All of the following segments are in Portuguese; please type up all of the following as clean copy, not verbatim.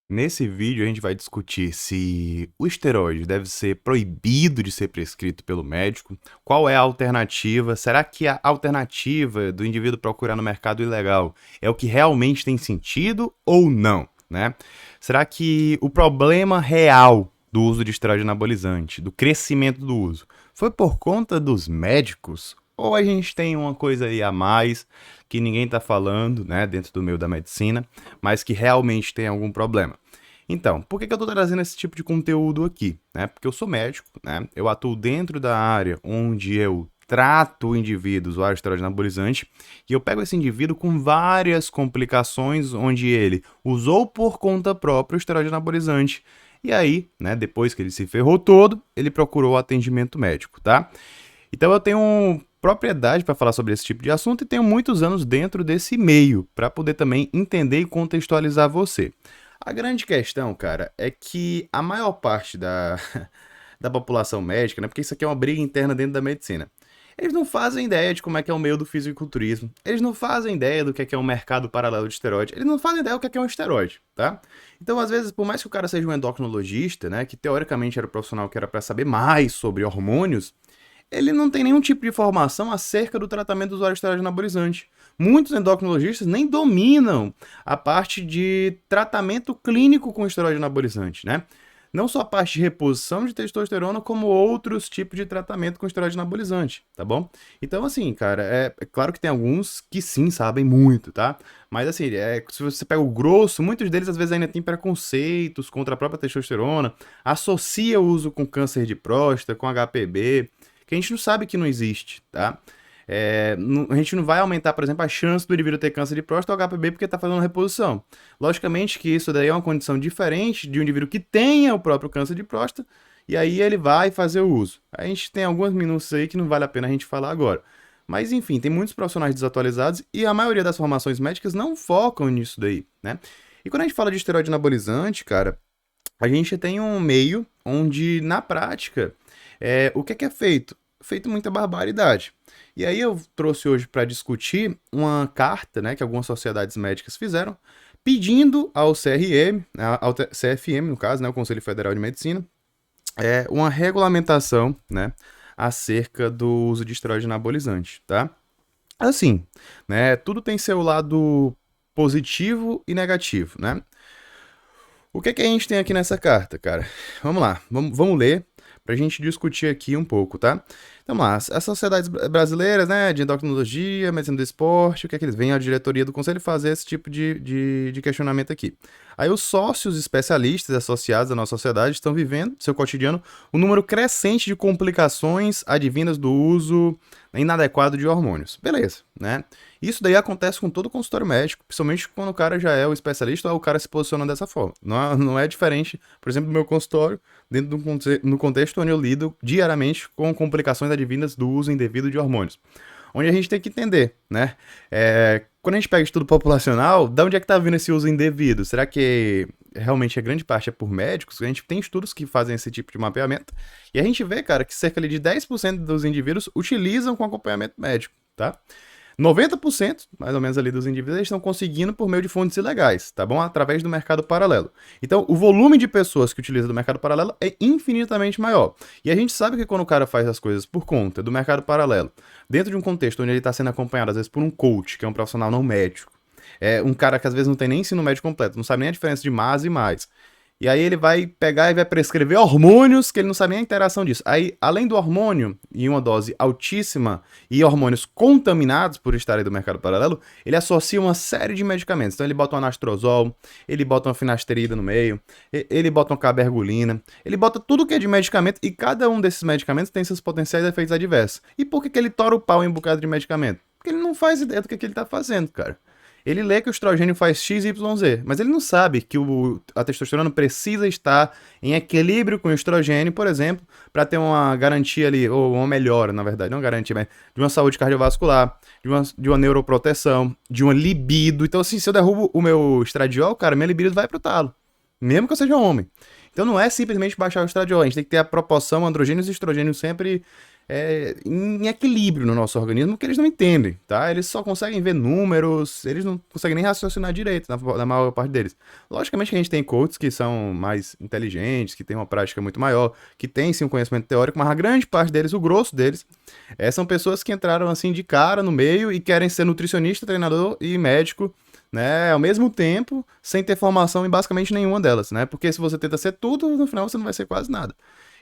Nesse vídeo a gente vai discutir se o esteroide deve ser proibido de ser prescrito pelo médico, qual é a alternativa, será que a alternativa do indivíduo procurar no mercado ilegal é o que realmente tem sentido ou não, né? Será que o problema real do uso de esteroide anabolizante, do crescimento do uso, foi por conta dos médicos? Ou a gente tem uma coisa aí a mais que ninguém tá falando, né, dentro do meio da medicina, mas que realmente tem algum problema? Então, por que eu estou trazendo esse tipo de conteúdo aqui? Né? Porque eu sou médico, né? Eu atuo dentro da área onde eu trato o indivíduo usuário de esteroide anabolizante e eu pego esse indivíduo com várias complicações onde ele usou por conta própria o esteroide anabolizante e aí, né, depois que ele se ferrou todo, ele procurou atendimento médico, tá? Então eu tenho propriedade para falar sobre esse tipo de assunto e tenho muitos anos dentro desse meio para poder também entender e contextualizar você. A grande questão, cara, é que a maior parte da população médica, né, porque isso aqui é uma briga interna dentro da medicina, eles não fazem ideia de como é que é o meio do fisiculturismo, eles não fazem ideia do que é um mercado paralelo de esteroide, eles não fazem ideia do que é um esteroide, tá? Então, às vezes, por mais que o cara seja um endocrinologista, né, que teoricamente era o profissional que era para saber mais sobre hormônios, ele não tem nenhum tipo de informação acerca do tratamento do usuário de esteroide anabolizante. Muitos endocrinologistas nem dominam a parte de tratamento clínico com esteroide anabolizante, né? Não só a parte de reposição de testosterona, como outros tipos de tratamento com esteroide anabolizante, tá bom? Então, assim, cara, é claro que tem alguns que sim sabem muito, tá? Mas, assim, se você pega o grosso, muitos deles às vezes ainda têm preconceitos contra a própria testosterona, associa o uso com câncer de próstata, com HPB, que a gente não sabe que não existe, tá? A gente não vai aumentar, por exemplo, a chance do indivíduo ter câncer de próstata ou HPV porque está fazendo reposição. Logicamente que isso daí é uma condição diferente de um indivíduo que tenha o próprio câncer de próstata e aí ele vai fazer o uso. A gente tem algumas minúcias aí que não vale a pena a gente falar agora. Mas enfim, tem muitos profissionais desatualizados e a maioria das formações médicas não focam nisso daí, né? E quando a gente fala de esteroide anabolizante, cara, a gente tem um meio onde, na prática, o que é feito? Feito muita barbaridade. E aí eu trouxe hoje para discutir uma carta, né, que algumas sociedades médicas fizeram, pedindo ao CRM, ao CFM, no caso, né, o Conselho Federal de Medicina, uma regulamentação, né, acerca do uso de esteroide anabolizante, tá? Assim, né, tudo tem seu lado positivo e negativo, né? O que é que a gente tem aqui nessa carta, cara? Vamos lá, vamos ler pra gente discutir aqui um pouco, tá? Então, mas as sociedades brasileiras, né, de endocrinologia, medicina do esporte, o que é que eles vêm à diretoria do conselho fazer esse tipo de questionamento aqui? Aí os sócios especialistas associados à nossa sociedade estão vivendo, seu cotidiano, um número crescente de complicações advindas do uso inadequado de hormônios. Beleza, né? Isso daí acontece com todo consultório médico, principalmente quando o cara já é o especialista ou o cara se posiciona dessa forma. Não é diferente, por exemplo, do meu consultório, dentro no contexto onde eu lido diariamente com complicações advindas do uso indevido de hormônios. Onde a gente tem que entender, né? Quando a gente pega estudo populacional, de onde é que está vindo esse uso indevido? Será que realmente a grande parte é por médicos? A gente tem estudos que fazem esse tipo de mapeamento. E a gente vê, cara, que cerca de 10% dos indivíduos utilizam com acompanhamento médico, tá? 90%, mais ou menos ali dos indivíduos, estão conseguindo por meio de fontes ilegais, tá bom? Através do mercado paralelo. Então, o volume de pessoas que utilizam do mercado paralelo é infinitamente maior. E a gente sabe que quando o cara faz as coisas por conta do mercado paralelo, dentro de um contexto onde ele está sendo acompanhado, às vezes, por um coach, que é um profissional não médico, um cara que às vezes não tem nem ensino médio completo, não sabe nem a diferença de mais e mais. E aí ele vai pegar e vai prescrever hormônios que ele não sabe nem a interação disso. Aí, além do hormônio, em uma dose altíssima, e hormônios contaminados por estarem do mercado paralelo, ele associa uma série de medicamentos. Então ele bota um anastrozol, ele bota uma finasterida no meio, ele bota uma cabergolina, ele bota tudo que é de medicamento, e cada um desses medicamentos tem seus potenciais efeitos adversos. E por que ele tora o pau em um bocado de medicamento? Porque ele não faz ideia do que ele tá fazendo, cara. Ele lê que o estrogênio faz XYZ, mas ele não sabe que a testosterona precisa estar em equilíbrio com o estrogênio, por exemplo, para ter uma garantia ali, ou uma melhora, na verdade, não garantia, mas de uma saúde cardiovascular, de uma neuroproteção, de uma libido. Então, assim, se eu derrubo o meu estradiol, cara, minha libido vai pro talo, mesmo que eu seja homem. Então não é simplesmente baixar o estradiol, a gente tem que ter a proporção androgênios e estrogênios sempre em equilíbrio no nosso organismo que eles não entendem, tá? Eles só conseguem ver números, eles não conseguem nem raciocinar direito, na maior parte deles. Logicamente que a gente tem coaches que são mais inteligentes, que têm uma prática muito maior, que têm sim um conhecimento teórico, mas a grande parte deles, o grosso deles, são pessoas que entraram assim de cara no meio e querem ser nutricionista, treinador e médico, né, ao mesmo tempo, sem ter formação em basicamente nenhuma delas, né? Porque se você tenta ser tudo, no final você não vai ser quase nada.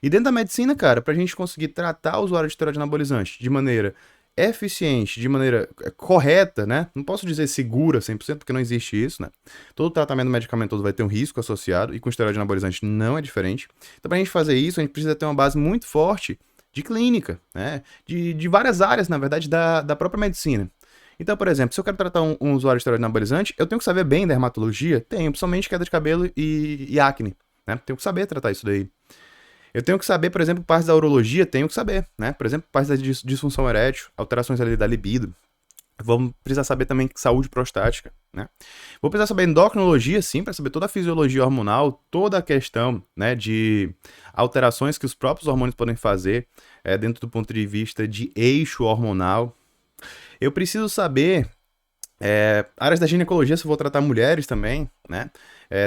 E dentro da medicina, cara, pra gente conseguir tratar o usuário de esteroide anabolizante de maneira eficiente, de maneira correta, né? Não posso dizer segura 100%, porque não existe isso, né? Todo tratamento medicamentoso vai ter um risco associado, e com esteroide anabolizante não é diferente. Então, pra gente fazer isso, a gente precisa ter uma base muito forte de clínica, né? De várias áreas, na verdade, da própria medicina. Então, por exemplo, se eu quero tratar um usuário de esteroide anabolizante, eu tenho que saber bem da dermatologia? Tenho, principalmente queda de cabelo e acne, né? Tenho que saber tratar isso daí. Eu tenho que saber, por exemplo, partes da urologia, tenho que saber, né? Por exemplo, partes da disfunção erétil, alterações ali da libido. Vamos precisar saber também saúde prostática, né? Vou precisar saber endocrinologia, sim, para saber toda a fisiologia hormonal, toda a questão, né, de alterações que os próprios hormônios podem fazer dentro do ponto de vista de eixo hormonal. Eu preciso saber áreas da ginecologia, se eu vou tratar mulheres também, né?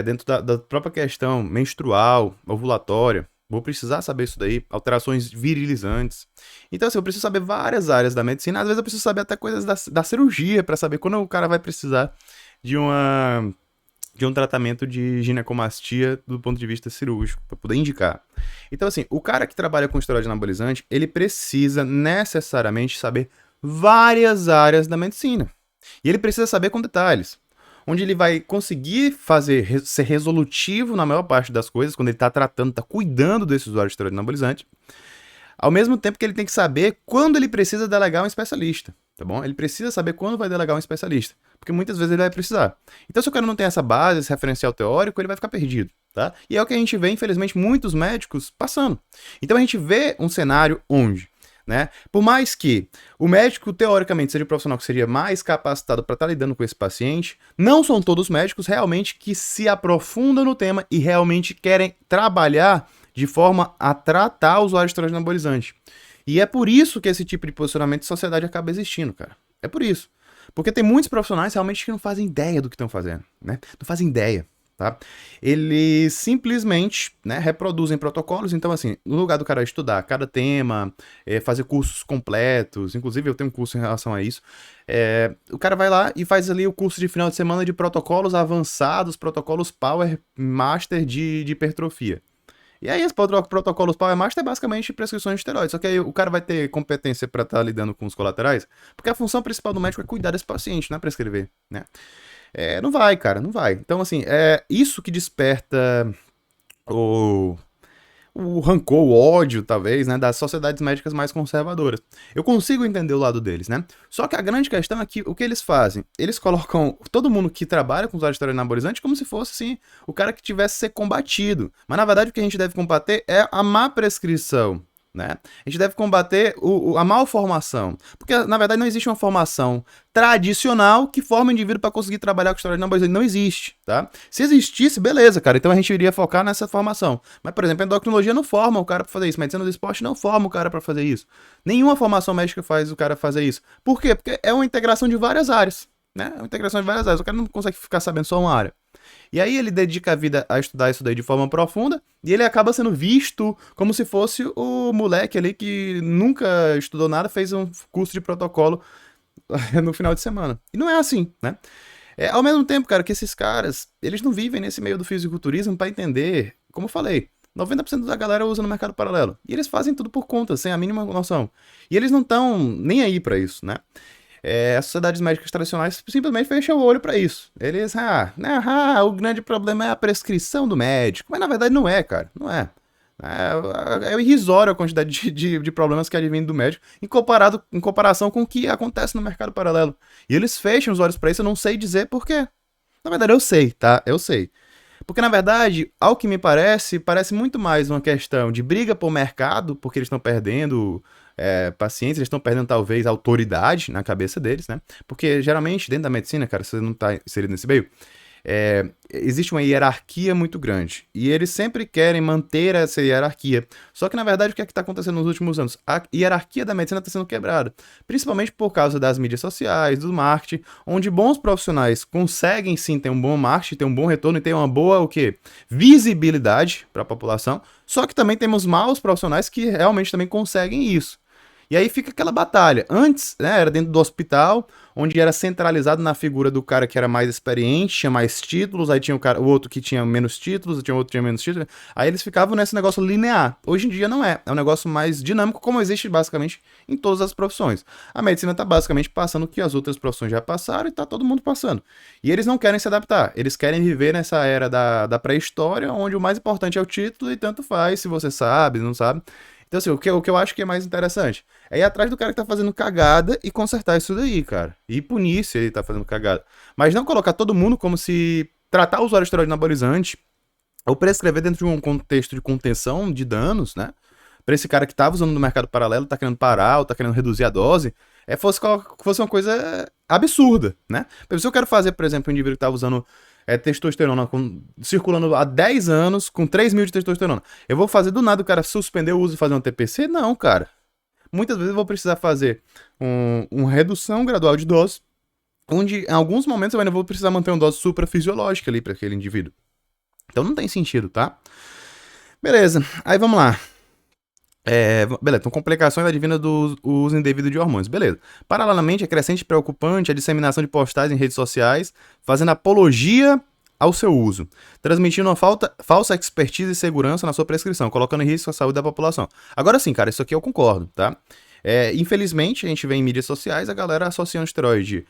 Dentro da própria questão menstrual, ovulatória. Vou precisar saber isso daí, alterações virilizantes. Então, assim, eu preciso saber várias áreas da medicina. Às vezes eu preciso saber até coisas da cirurgia, para saber quando o cara vai precisar de um tratamento de ginecomastia do ponto de vista cirúrgico, para poder indicar. Então, assim, o cara que trabalha com esteroide anabolizante, ele precisa necessariamente saber várias áreas da medicina. E ele precisa saber com detalhes. Onde ele vai conseguir ser resolutivo na maior parte das coisas, quando ele está tratando, está cuidando desse usuário de esteroide anabolizante, ao mesmo tempo que ele tem que saber quando ele precisa delegar um especialista, tá bom? Ele precisa saber quando vai delegar um especialista, porque muitas vezes ele vai precisar. Então, se o cara não tem essa base, esse referencial teórico, ele vai ficar perdido, tá? E é o que a gente vê, infelizmente, muitos médicos passando. Então, a gente vê um cenário onde, né? Por mais que o médico, teoricamente, seja o profissional que seria mais capacitado para estar lidando com esse paciente, não são todos médicos realmente que se aprofundam no tema e realmente querem trabalhar de forma a tratar o usuário de esteroide anabolizante. E é por isso que esse tipo de posicionamento de sociedade acaba existindo, cara. É por isso. Porque tem muitos profissionais realmente que não fazem ideia do que estão fazendo, né? Não fazem ideia. Tá? Eles simplesmente, né, reproduzem protocolos. Então, assim, no lugar do cara estudar cada tema, fazer cursos completos, inclusive eu tenho um curso em relação a isso, o cara vai lá e faz ali o curso de final de semana de protocolos avançados, protocolos Power Master de hipertrofia. E aí, esse protocolos Power Master é basicamente prescrições de esteroides. Só que aí o cara vai ter competência para estar lidando com os colaterais, porque a função principal do médico é cuidar desse paciente, não é prescrever, né? Não vai, cara, não vai. Então, assim, é isso que desperta o, o rancor, o ódio, talvez, né, das sociedades médicas mais conservadoras. Eu consigo entender o lado deles, né? Só que a grande questão é que o que eles fazem? Eles colocam todo mundo que trabalha com usuário de esteroide anabolizante como se fosse, assim, o cara que tivesse que ser combatido. Mas, na verdade, o que a gente deve combater é a má prescrição, né? A gente deve combater a malformação. Porque, na verdade, não existe uma formação tradicional que forma o indivíduo para conseguir trabalhar com esteroide anabolizante. Não existe, tá? Se existisse, beleza, cara. Então a gente iria focar nessa formação. Mas, por exemplo, a endocrinologia não forma o cara para fazer isso. Medicina do esporte não forma o cara para fazer isso. Nenhuma formação médica faz o cara fazer isso. Por quê? Porque é uma integração de várias áreas, né? É uma integração de várias áreas. O cara não consegue ficar sabendo só uma área. E aí ele dedica a vida a estudar isso daí de forma profunda e ele acaba sendo visto como se fosse o moleque ali que nunca estudou nada, fez um curso de protocolo no final de semana. E não é assim, né? Ao mesmo tempo, cara, que esses caras, eles não vivem nesse meio do fisiculturismo para entender, como eu falei, 90% da galera usa no mercado paralelo. E eles fazem tudo por conta, sem a mínima noção. E eles não estão nem aí para isso, né? As sociedades médicas tradicionais simplesmente fecham o olho para isso. Eles, o grande problema é a prescrição do médico. Mas na verdade não é, cara. Não é. É irrisório a quantidade de problemas que advêm do médico em comparação com o que acontece no mercado paralelo. E eles fecham os olhos para isso, eu não sei dizer por quê. Na verdade eu sei, tá? Eu sei. Porque, na verdade, ao que me parece muito mais uma questão de briga por mercado, porque eles estão perdendo pacientes, eles estão perdendo, talvez, autoridade na cabeça deles, né? Porque, geralmente, dentro da medicina, cara, se você não tá inserido nesse meio, existe uma hierarquia muito grande. E eles sempre querem manter essa hierarquia. Só que, na verdade, o que é que está acontecendo nos últimos anos? A hierarquia da medicina está sendo quebrada. Principalmente por causa das mídias sociais, do marketing, onde bons profissionais conseguem sim ter um bom marketing, ter um bom retorno e ter uma boa, o quê? Visibilidade para a população. Só que também temos maus profissionais que realmente também conseguem isso. E aí fica aquela batalha. Antes, né, era dentro do hospital, onde era centralizado na figura do cara que era mais experiente, tinha mais títulos, aí tinha o outro que tinha menos títulos, tinha outro que tinha menos títulos. Aí eles ficavam nesse negócio linear. Hoje em dia não é. É um negócio mais dinâmico, como existe basicamente em todas as profissões. A medicina tá basicamente passando o que as outras profissões já passaram e tá todo mundo passando. E eles não querem se adaptar. Eles querem viver nessa era da pré-história, onde o mais importante é o título e tanto faz se você sabe, não sabe. Então, assim, o que eu acho que é mais interessante é ir atrás do cara que tá fazendo cagada e consertar isso daí, cara. E punir se ele tá fazendo cagada. Mas não colocar todo mundo como se tratar o usuário de esteroide anabolizante ou prescrever dentro de um contexto de contenção de danos, né? Pra esse cara que tava usando no mercado paralelo, tá querendo parar ou tá querendo reduzir a dose, fosse uma coisa absurda, né? Se eu quero fazer, por exemplo, um indivíduo que tava usando testosterona circulando há 10 anos com 3 mil de testosterona. Eu vou fazer do nada o cara suspender o uso e fazer um TPC? Não, cara. Muitas vezes eu vou precisar fazer uma redução gradual de dose, onde em alguns momentos eu ainda vou precisar manter uma dose suprafisiológica ali para aquele indivíduo. Então não tem sentido, tá? Beleza, aí vamos lá. Beleza, então complicações advindas do uso indevido de hormônios. Beleza. Paralelamente, é crescente e preocupante a disseminação de postagens em redes sociais, fazendo apologia ao seu uso, transmitindo uma falsa expertise e segurança na sua prescrição, colocando em risco a saúde da população. Agora sim, cara, isso aqui eu concordo, tá? Infelizmente, a gente vê em mídias sociais a galera associando esteroide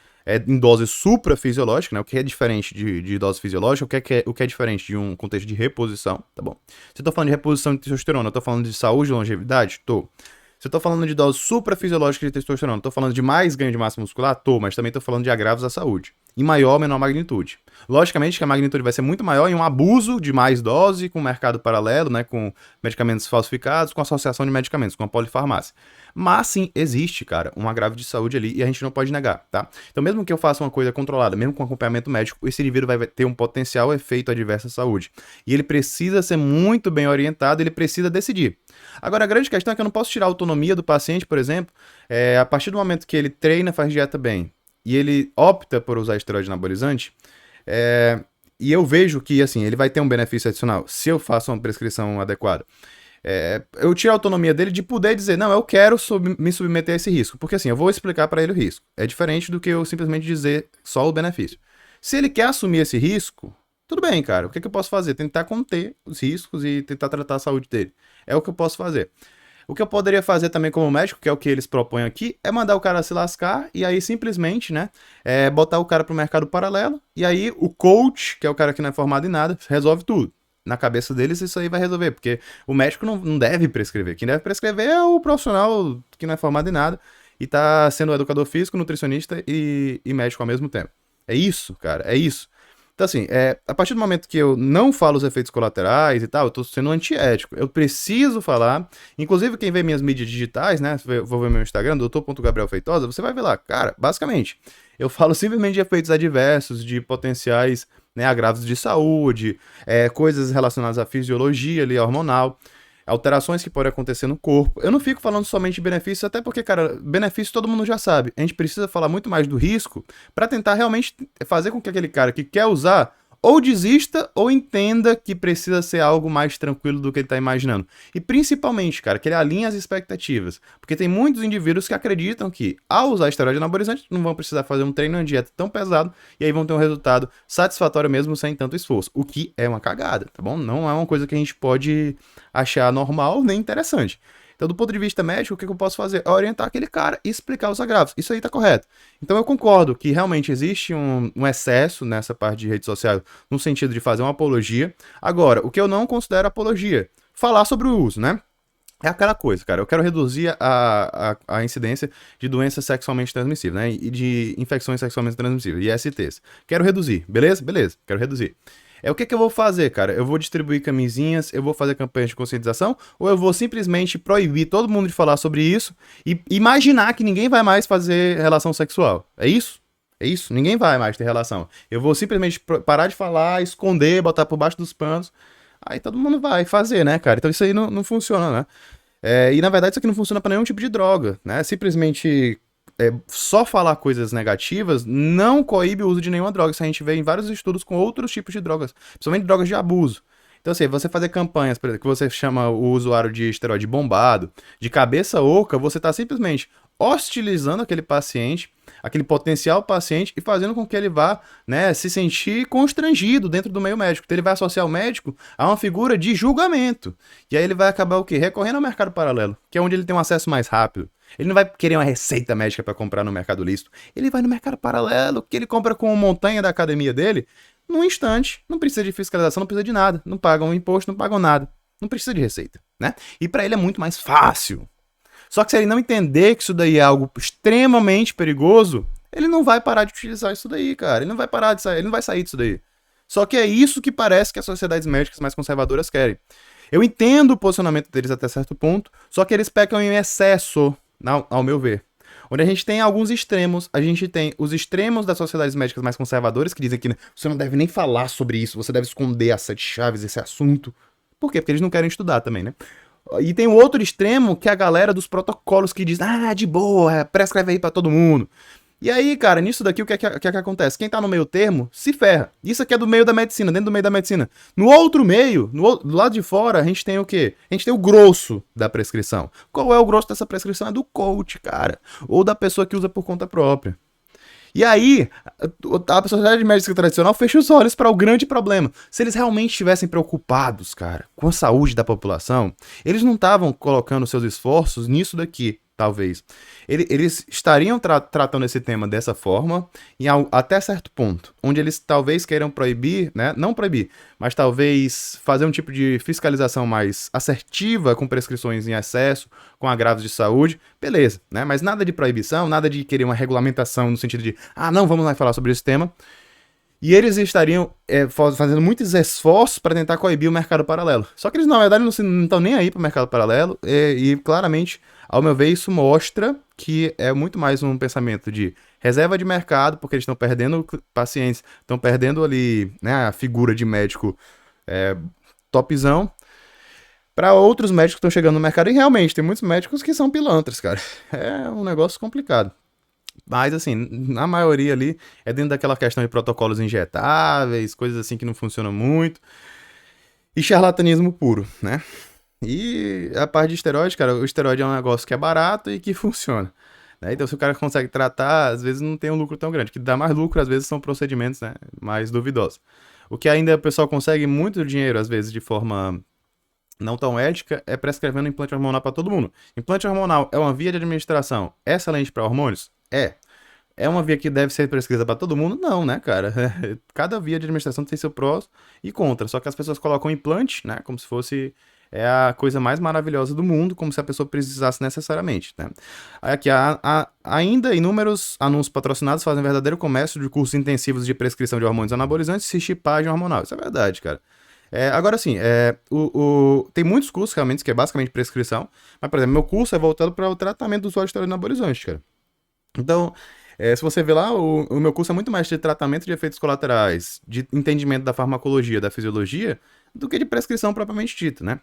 em dose suprafisiológica, né? O que é diferente de dose fisiológica, o que é diferente de um contexto de reposição, tá bom? Se eu tô falando de reposição de testosterona, eu tô falando de saúde e longevidade? Tô. Se eu tô falando de dose suprafisiológica de testosterona, tô falando de mais ganho de massa muscular? Tô, mas também tô falando de agravos à saúde. Em maior ou menor magnitude. Logicamente que a magnitude vai ser muito maior em um abuso de mais dose, com mercado paralelo, né, com medicamentos falsificados, com associação de medicamentos, com a polifarmácia. Mas sim, existe, cara, um agravo de saúde ali e a gente não pode negar, tá? Então mesmo que eu faça uma coisa controlada, mesmo com acompanhamento médico, esse indivíduo vai ter um potencial efeito adverso à saúde. E ele precisa ser muito bem orientado, ele precisa decidir. Agora, a grande questão é que eu não posso tirar a autonomia do paciente, por exemplo, a partir do momento que ele treina, faz dieta bem, e ele opta por usar esteroide anabolizante, e eu vejo que, assim, ele vai ter um benefício adicional se eu faço uma prescrição adequada. Eu tiro a autonomia dele de poder dizer, não, eu quero me submeter a esse risco, porque assim, eu vou explicar para ele o risco. É diferente do que eu simplesmente dizer só o benefício. Se ele quer assumir esse risco, tudo bem, cara, o que eu posso fazer? Tentar conter os riscos e tentar tratar a saúde dele. É o que eu posso fazer. O que eu poderia fazer também como médico, que é o que eles propõem aqui, é mandar o cara se lascar e aí simplesmente, né, botar o cara pro mercado paralelo e aí o coach, que é o cara que não é formado em nada, resolve tudo. Na cabeça deles isso aí vai resolver, porque o médico não deve prescrever. Quem deve prescrever é o profissional que não é formado em nada e tá sendo educador físico, nutricionista e médico ao mesmo tempo. É isso, cara, é isso. Então, assim, a partir do momento que eu não falo os efeitos colaterais e tal, eu tô sendo antiético. Eu preciso falar. Inclusive, quem vê minhas mídias digitais, né? Vou ver meu Instagram, doutor.gabrielfeitosa, você vai ver lá. Cara, basicamente, eu falo simplesmente de efeitos adversos, de potenciais, né, agravos de saúde, coisas relacionadas à fisiologia ali, hormonal, alterações que podem acontecer no corpo. Eu não fico falando somente de benefícios, até porque, cara, benefício todo mundo já sabe. A gente precisa falar muito mais do risco para tentar realmente fazer com que aquele cara que quer usar ou desista ou entenda que precisa ser algo mais tranquilo do que ele tá imaginando. E principalmente, cara, que ele alinhe as expectativas. Porque tem muitos indivíduos que acreditam que, ao usar esteroide anabolizante, não vão precisar fazer um treino, uma dieta tão pesado, e aí vão ter um resultado satisfatório mesmo sem tanto esforço. O que é uma cagada, tá bom? Não é uma coisa que a gente pode achar normal nem interessante. Então, do ponto de vista médico, o que eu posso fazer? É orientar aquele cara e explicar os agravos. Isso aí tá correto. Então, eu concordo que realmente existe um excesso nessa parte de rede social, no sentido de fazer uma apologia. Agora, o que eu não considero apologia? Falar sobre o uso, né? É aquela coisa, cara. Eu quero reduzir a incidência de doenças sexualmente transmissíveis, né? E de infecções sexualmente transmissíveis, ISTs. Quero reduzir, beleza? Beleza, quero reduzir. O que eu vou fazer, cara? Eu vou distribuir camisinhas, eu vou fazer campanhas de conscientização, ou eu vou simplesmente proibir todo mundo de falar sobre isso e imaginar que ninguém vai mais fazer relação sexual? É isso? É isso? Ninguém vai mais ter relação. Eu vou simplesmente parar de falar, esconder, botar por baixo dos panos. Aí todo mundo vai fazer, né, cara? Então isso aí não funciona, né? E na verdade isso aqui não funciona pra nenhum tipo de droga, né? Simplesmente só falar coisas negativas não coíbe o uso de nenhuma droga. Isso a gente vê em vários estudos com outros tipos de drogas, principalmente drogas de abuso. Então, assim, você fazer campanhas, por exemplo, que você chama o usuário de esteroide bombado, de cabeça oca, você está simplesmente hostilizando aquele paciente, aquele potencial paciente, e fazendo com que ele vá, né, se sentir constrangido dentro do meio médico. Então, ele vai associar o médico a uma figura de julgamento. E aí ele vai acabar o quê? Recorrendo ao mercado paralelo, que é onde ele tem um acesso mais rápido. Ele não vai querer uma receita médica para comprar no mercado lícito. Ele vai no mercado paralelo, que ele compra com a montanha da academia dele, num instante. Não precisa de fiscalização, não precisa de nada. Não pagam imposto, não pagam nada. Não precisa de receita, né? E para ele é muito mais fácil. Só que se ele não entender que isso daí é algo extremamente perigoso, ele não vai parar de utilizar isso daí, cara. Ele não vai parar de sair, ele não vai sair disso daí. Só que é isso que parece que as sociedades médicas mais conservadoras querem. Eu entendo o posicionamento deles até certo ponto, só que eles pecam em excesso, ao meu ver. Onde a gente tem alguns extremos, a gente tem os extremos das sociedades médicas mais conservadoras, que dizem que você não deve nem falar sobre isso, você deve esconder as 7 chaves, esse assunto. Por quê? Porque eles não querem estudar também, né? E tem o outro extremo, que é a galera dos protocolos que diz, de boa, prescreve aí pra todo mundo. E aí, cara, nisso daqui, o que é que acontece? Quem tá no meio termo, se ferra. Isso aqui é do meio da medicina, dentro do meio da medicina. No outro meio, do lado de fora, a gente tem o quê? A gente tem o grosso da prescrição. Qual é o grosso dessa prescrição? É do coach, cara. Ou da pessoa que usa por conta própria. E aí, a sociedade médica tradicional fecha os olhos para o grande problema. Se eles realmente estivessem preocupados, cara, com a saúde da população, eles não estavam colocando seus esforços nisso daqui, talvez. Eles estariam tratando esse tema dessa forma, até certo ponto, onde eles talvez queiram proibir, né? Não proibir, mas talvez fazer um tipo de fiscalização mais assertiva com prescrições em excesso, com agravos de saúde, beleza, né? Mas nada de proibição, nada de querer uma regulamentação no sentido de, não, vamos lá falar sobre esse tema. E eles estariam fazendo muitos esforços para tentar coibir o mercado paralelo. Só que eles, na verdade, não estão nem aí para o mercado paralelo. E claramente, ao meu ver, isso mostra que é muito mais um pensamento de reserva de mercado, porque eles estão perdendo pacientes, estão perdendo ali, né, a figura de médico topzão, para outros médicos que estão chegando no mercado. E realmente, tem muitos médicos que são pilantras, cara. É um negócio complicado. Mas, assim, na maioria ali é dentro daquela questão de protocolos injetáveis, coisas assim que não funcionam muito. E charlatanismo puro, né? E a parte de esteroide, cara, o esteroide é um negócio que é barato e que funciona. Né? Então, se o cara consegue tratar, às vezes não tem um lucro tão grande. O que dá mais lucro, às vezes, são procedimentos, né, mais duvidosos. O que ainda o pessoal consegue muito dinheiro, às vezes, de forma não tão ética, é prescrevendo implante hormonal para todo mundo. Implante hormonal é uma via de administração excelente para hormônios? É uma via que deve ser prescrita para todo mundo? Não, né, cara? Cada via de administração tem seu prós e contras. Só que as pessoas colocam implante, né, como se fosse a coisa mais maravilhosa do mundo, como se a pessoa precisasse necessariamente, né? Aqui, ainda inúmeros anúncios patrocinados fazem verdadeiro comércio de cursos intensivos de prescrição de hormônios anabolizantes e chipagem hormonal. Isso é verdade, cara. Agora sim, tem muitos cursos realmente que é basicamente prescrição, mas, por exemplo, meu curso é voltado para o tratamento do usuário de esteroide anabolizante, cara. Então, se você vê lá, o meu curso é muito mais de tratamento de efeitos colaterais, de entendimento da farmacologia, da fisiologia, do que de prescrição propriamente dita, né?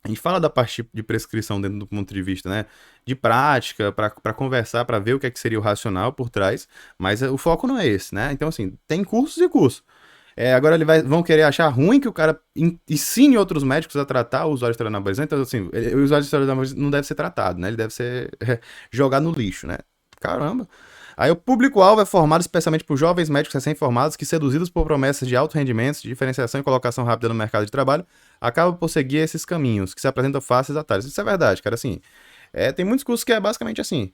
A gente fala da parte de prescrição dentro do ponto de vista, né, de prática, para conversar, para ver o que seria o racional por trás, mas o foco não é esse, né? Então, assim, tem cursos e cursos. Agora vão querer achar ruim que o cara ensine outros médicos a tratar o usuário de esteroide anabolizante. Então, assim, o usuário de esteroide anabolizante não deve ser tratado, né? Ele deve ser jogado no lixo, né? Caramba. Aí o público-alvo é formado especialmente por jovens médicos recém-formados que, seduzidos por promessas de alto rendimento, de diferenciação e colocação rápida no mercado de trabalho, acabam por seguir esses caminhos, que se apresentam fáceis atalhos. Isso é verdade, cara, assim... tem muitos cursos que é basicamente assim,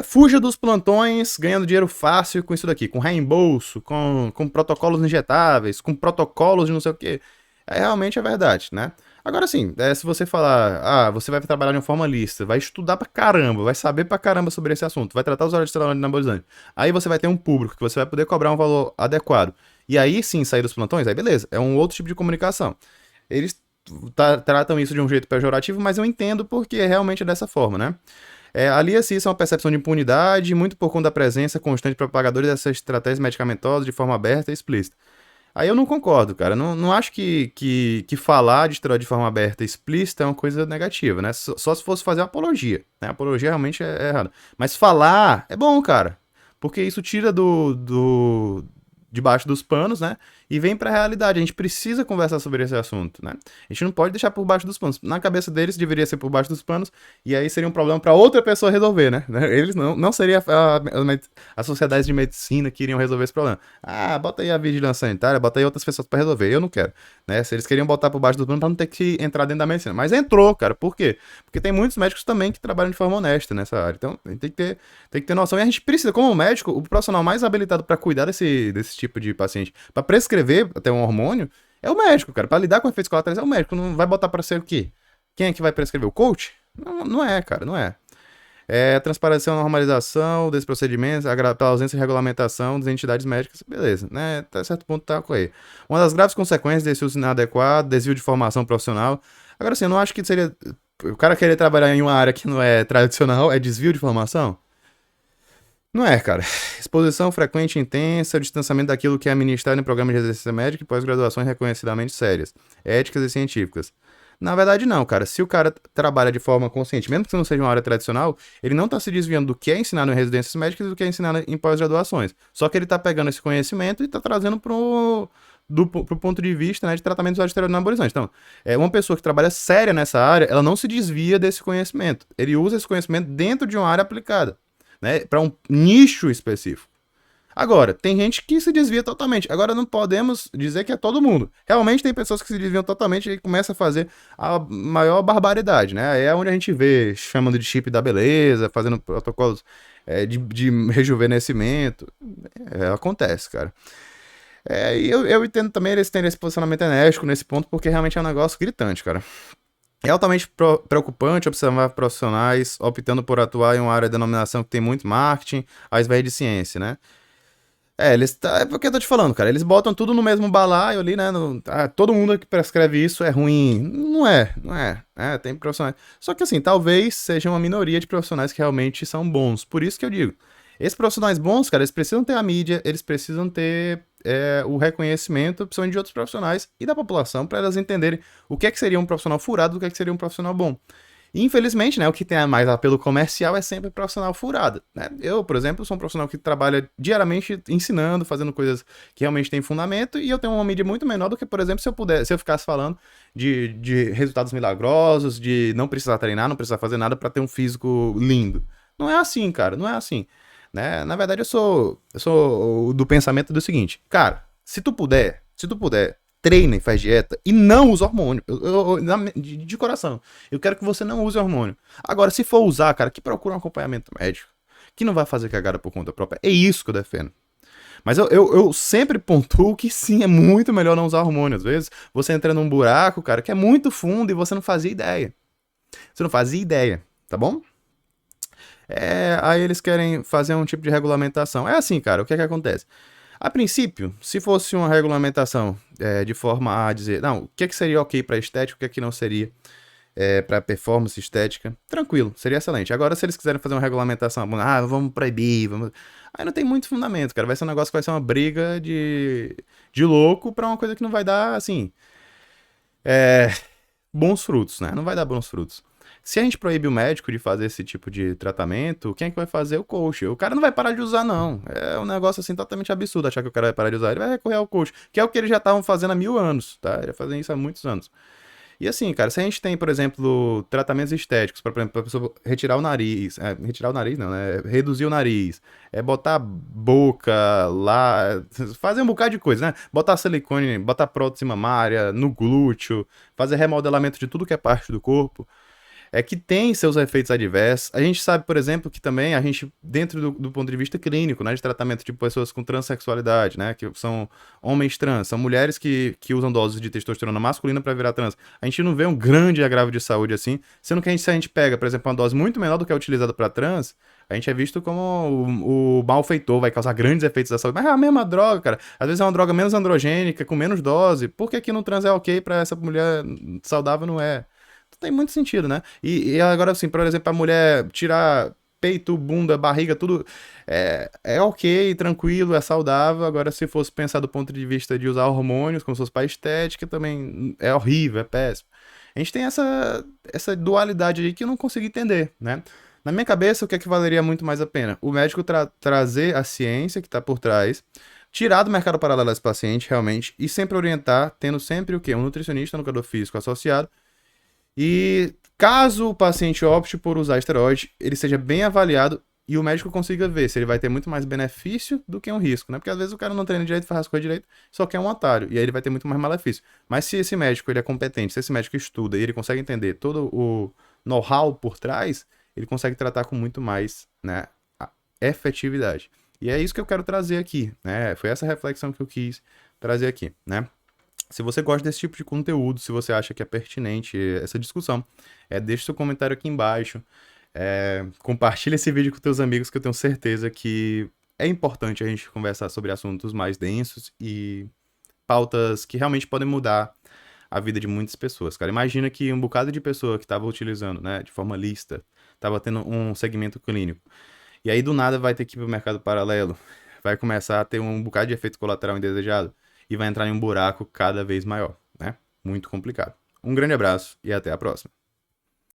fuja dos plantões ganhando dinheiro fácil com isso daqui, com reembolso, com protocolos injetáveis, com protocolos de não sei o que. Realmente é verdade, né? Agora sim, se você falar, você vai trabalhar de uma forma lista, vai estudar pra caramba, vai saber pra caramba sobre esse assunto, vai tratar os usuários de esteroide anabolizante, aí você vai ter um público que você vai poder cobrar um valor adequado, e aí sim sair dos plantões, aí beleza, é um outro tipo de comunicação. Eles tratam isso de um jeito pejorativo, mas eu entendo porque realmente é dessa forma, né? Alia-se isso a uma percepção de impunidade, muito por conta da presença constante de propagadores dessas estratégias medicamentosas de forma aberta e explícita. Aí eu não concordo, cara. Não acho que falar de esteroide de forma aberta e explícita é uma coisa negativa, né? Só se fosse fazer apologia, né? Apologia realmente é errado. Mas falar é bom, cara. Porque isso tira debaixo dos panos, né? E vem pra realidade. A gente precisa conversar sobre esse assunto, né? A gente não pode deixar por baixo dos panos. Na cabeça deles deveria ser por baixo dos panos, e aí seria um problema pra outra pessoa resolver, né? Eles não seria a sociedade de medicina que iriam resolver esse problema. Ah, bota aí a vigilância sanitária, bota aí outras pessoas pra resolver. Eu não quero, né? Se eles queriam botar por baixo dos panos pra não ter que entrar dentro da medicina. Mas entrou, cara. Por quê? Porque tem muitos médicos também que trabalham de forma honesta nessa área. Então, a gente tem que ter noção. E a gente precisa, como médico, o profissional mais habilitado pra cuidar desse tipo de paciente, pra prescrever até um hormônio, é o médico, cara. Pra lidar com efeitos colaterais é o médico. Não vai botar pra ser o quê? Quem é que vai prescrever? O coach? Não é, cara, não é. Transparência e normalização desses procedimentos, pela ausência de regulamentação das entidades médicas, beleza, né? Até certo ponto tá com aí. Uma das graves consequências desse uso inadequado, desvio de formação profissional. Agora, assim, eu não acho que seria. O cara querer trabalhar em uma área que não é tradicional é desvio de formação? Não é, cara. Exposição frequente e intensa, o distanciamento daquilo que é administrado em programas de exercício médico e pós-graduações reconhecidamente sérias, éticas e científicas. Na verdade, não, cara. Se o cara trabalha de forma consciente, mesmo que não seja uma área tradicional, ele não está se desviando do que é ensinado em residências médicas e do que é ensinado em pós-graduações. Só que ele está pegando esse conhecimento e está trazendo pro ponto de vista, né, de tratamento de esteroide anabolizante. Então, uma pessoa que trabalha séria nessa área, ela não se desvia desse conhecimento. Ele usa esse conhecimento dentro de uma área aplicada, né, para um nicho específico. Agora, tem gente que se desvia totalmente. Agora, não podemos dizer que é todo mundo. Realmente tem pessoas que se desviam totalmente e começam a fazer a maior barbaridade, né? É onde a gente vê chamando de chip da beleza, fazendo protocolos de rejuvenescimento. Acontece, cara. E eu entendo também eles terem esse posicionamento enérgico nesse ponto, porque realmente é um negócio gritante, cara. É altamente preocupante observar profissionais optando por atuar em uma área de denominação que tem muito marketing, ao invés de ciência, né? É porque eu tô te falando, cara. Eles botam tudo no mesmo balaio ali, né? Todo mundo que prescreve isso é ruim. Não é. Tem profissionais. Só que assim, talvez seja uma minoria de profissionais que realmente são bons. Por isso que eu digo. Esses profissionais bons, cara, eles precisam ter a mídia, eles precisam ter o reconhecimento, principalmente de outros profissionais e da população, para elas entenderem o que é que seria um profissional furado, o que é que seria um profissional bom. E, infelizmente, né, o que tem mais apelo comercial é sempre profissional furado, né? Eu, por exemplo, sou um profissional que trabalha diariamente ensinando, fazendo coisas que realmente têm fundamento, e eu tenho uma mídia muito menor do que, por exemplo, se eu ficasse falando de resultados milagrosos, de não precisar treinar, não precisar fazer nada para ter um físico lindo. Não é assim, cara, não é assim, né? Na verdade, eu sou do pensamento do seguinte, cara, se tu puder, treina e faz dieta e não usa hormônio. De coração. Eu quero que você não use hormônio. Agora, se for usar, cara, que procura um acompanhamento médico, que não vai fazer cagada por conta própria. É isso que eu defendo. Mas eu sempre pontuo que sim, é muito melhor não usar hormônio. Às vezes, você entra num buraco, cara, que é muito fundo e você não fazia ideia. Você não fazia ideia, tá bom? Aí eles querem fazer um tipo de regulamentação. É assim, cara, o que é que acontece? A princípio, se fosse uma regulamentação de forma a dizer, não, o que é que seria ok para estética, o que é que não seria para performance estética, tranquilo, seria excelente. Agora, se eles quiserem fazer uma regulamentação, vamos proibir, aí não tem muito fundamento, cara. Vai ser um negócio que vai ser uma briga de louco para uma coisa que não vai dar, assim, bons frutos, né? Não vai dar bons frutos. Se a gente proíbe o médico de fazer esse tipo de tratamento, quem é que vai fazer? O coach. O cara não vai parar de usar, não. É um negócio assim totalmente absurdo achar que o cara vai parar de usar. Ele vai recorrer ao coach, que é o que eles já estavam fazendo há 1000 anos, tá? Já fazem isso há muitos anos. E assim, cara, se a gente tem, por exemplo, tratamentos estéticos, por exemplo, pra pessoa retirar o nariz, retirar o nariz não, né? Reduzir o nariz, botar a boca lá, fazer um bocado de coisa, né? Botar silicone, botar prótese mamária, no glúteo, fazer remodelamento de tudo que é parte do corpo. Que tem seus efeitos adversos. A gente sabe, por exemplo, que também a gente, dentro do ponto de vista clínico, né, de tratamento de pessoas com transexualidade, né, que são homens trans, são mulheres que usam doses de testosterona masculina para virar trans, a gente não vê um grande agravo de saúde assim, sendo que se a gente pega, por exemplo, uma dose muito menor do que é utilizada para trans, a gente é visto como o malfeitor, vai causar grandes efeitos da saúde. Mas é a mesma droga, cara. Às vezes é uma droga menos androgênica, com menos dose. Por que no trans é ok para essa mulher saudável não é? tem muito sentido, né? E agora, assim, por exemplo, a mulher tirar peito, bunda, barriga, tudo é ok, tranquilo, é saudável. Agora, se fosse pensar do ponto de vista de usar hormônios, como se fosse pra estética, também é horrível, é péssimo. A gente tem essa dualidade aí que eu não consigo entender, né? Na minha cabeça, o que é que valeria muito mais a pena? O médico trazer a ciência que tá por trás, tirar do mercado paralelo esse paciente, realmente, e sempre orientar, tendo sempre o quê? Um nutricionista, um educador físico associado, e caso o paciente opte por usar esteroide, ele seja bem avaliado e o médico consiga ver se ele vai ter muito mais benefício do que um risco, né? Porque às vezes o cara não treina direito, faz as coisas direito, só quer um atalho, e aí ele vai ter muito mais malefício. Mas se esse médico ele é competente, se esse médico estuda e ele consegue entender todo o know-how por trás, ele consegue tratar com muito mais, né, efetividade. E é isso que eu quero trazer aqui, né? Foi essa reflexão que eu quis trazer aqui, né? Se você gosta desse tipo de conteúdo, se você acha que é pertinente essa discussão, deixe seu comentário aqui embaixo. Compartilhe esse vídeo com teus amigos, que eu tenho certeza que é importante a gente conversar sobre assuntos mais densos e pautas que realmente podem mudar a vida de muitas pessoas, cara. Imagina que um bocado de pessoa que estava utilizando, né, de forma lícita, estava tendo um segmento clínico. E aí do nada vai ter que ir pro mercado paralelo, vai começar a ter um bocado de efeito colateral indesejado e vai entrar em um buraco cada vez maior, né? Muito complicado. Um grande abraço e até a próxima.